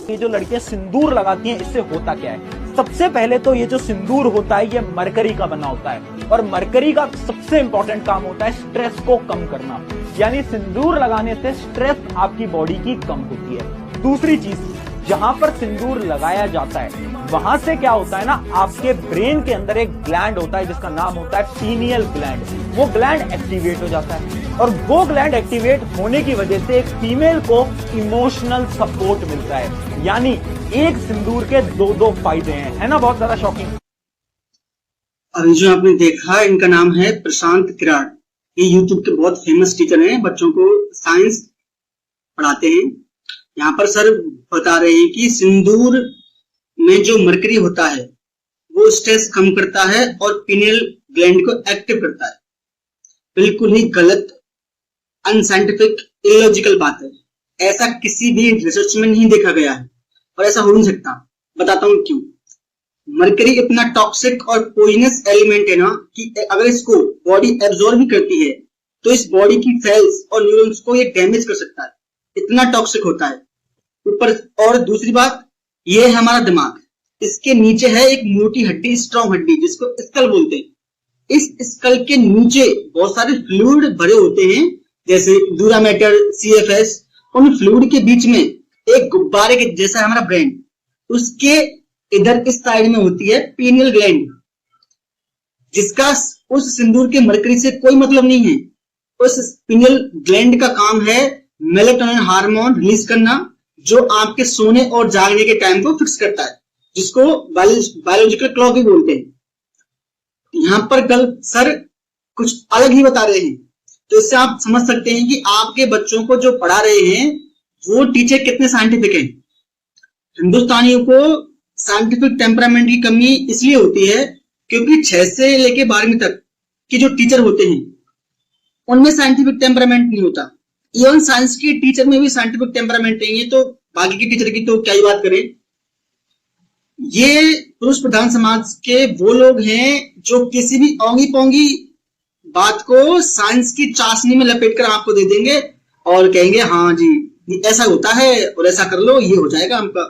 ये जो लड़कियां सिंदूर लगाती हैं, इससे होता क्या है? सबसे पहले तो ये जो सिंदूर होता है ये मरकरी का बना होता है और मरकरी का सबसे इंपॉर्टेंट काम होता है स्ट्रेस को कम करना। यानी सिंदूर लगाने से स्ट्रेस आपकी बॉडी की कम होती है। दूसरी चीज, जहां पर सिंदूर लगाया जाता है वहां से क्या होता है ना, आपके ब्रेन के अंदर एक ग्लैंड होता है जिसका नाम होता है पीनियल ग्लैंड। वो ग्लैंड एक्टिवेट हो जाता है और वो ग्लैंड एक्टिवेट होने की वजह से एक फीमेल को इमोशनल सपोर्ट मिलता है। यानी एक सिंदूर के दो फायदे हैं, है ना? बहुत ज्यादा शॉकिंग। अभी जो आपने देखा, इनका नाम है प्रशांत किराड़। ये यूट्यूब के बहुत फेमस टीचर हैं, बच्चों को साइंस पढ़ाते हैं। यहाँ पर सर बता रहे हैं कि सिंदूर में जो मरकरी होता है वो स्ट्रेस कम करता है और पीनियल ग्लैंड को एक्टिव करता है। बिल्कुल ही गलत, अनसाइंटिफिक, इलॉजिकल बात है। ऐसा किसी भी रिसर्च में नहीं देखा गया है और ऐसा हो नहीं सकता। बताता हूं क्यों। मरकरी इतना टॉक्सिक और पॉइजनस एलिमेंट है ना कि अगर इसको बॉडी एब्जॉर्ब भी करती है तो इस बॉडी की सेल्स और न्यूरॉन्स को ये डैमेज कर सकता है। इतना टॉक्सिक होता है ऊपर। और दूसरी बात, ये है हमारा दिमाग। इसके नीचे है एक मोटी हड्डी, स्ट्रॉन्ग हड्डी, जिसको स्कल बोलते हैं। इस स्कल के नीचे बहुत सारे फ्लूइड भरे होते हैं, जैसे दूरा मैटर, CFS। उन फ्लूइड के बीच में एक गुब्बारे के जैसा है हमारा ब्रेन। उसके इधर इस साइड में होती है पीनियल ग्लैंड, जिसका उस सिंदूर के मरकरी से कोई मतलब नहीं है। उस पीनियल ग्लैंड का काम है मेलेटोनिन हार्मोन रिलीज करना, जो आपके सोने और जागने के टाइम को फिक्स करता है, जिसको बायोलॉजिकल क्लॉक भी बोलते हैं। यहाँ पर कल सर कुछ अलग ही बता रहे हैं, तो इससे आप समझ सकते हैं कि आपके बच्चों को जो पढ़ा रहे हैं वो टीचर कितने साइंटिफिक हैं। हिंदुस्तानियों को साइंटिफिक टेम्परामेंट की कमी इसलिए होती है क्योंकि 6 से लेके 12वीं तक के जो टीचर होते हैं उनमें साइंटिफिक टेम्परामेंट नहीं होता। इवन साइंस की टीचर में भी साइंटिफिक टेम्परामेंट नहीं है, तो बाकी की टीचर की तो क्या ही बात करें। ये पुरुष प्रधान समाज के वो लोग हैं जो किसी भी औंगी पोंगी बात को साइंस की चाशनी में लपेट कर आपको दे देंगे और कहेंगे हाँ जी ऐसा होता है और ऐसा कर लो, ये हो जाएगा आपका।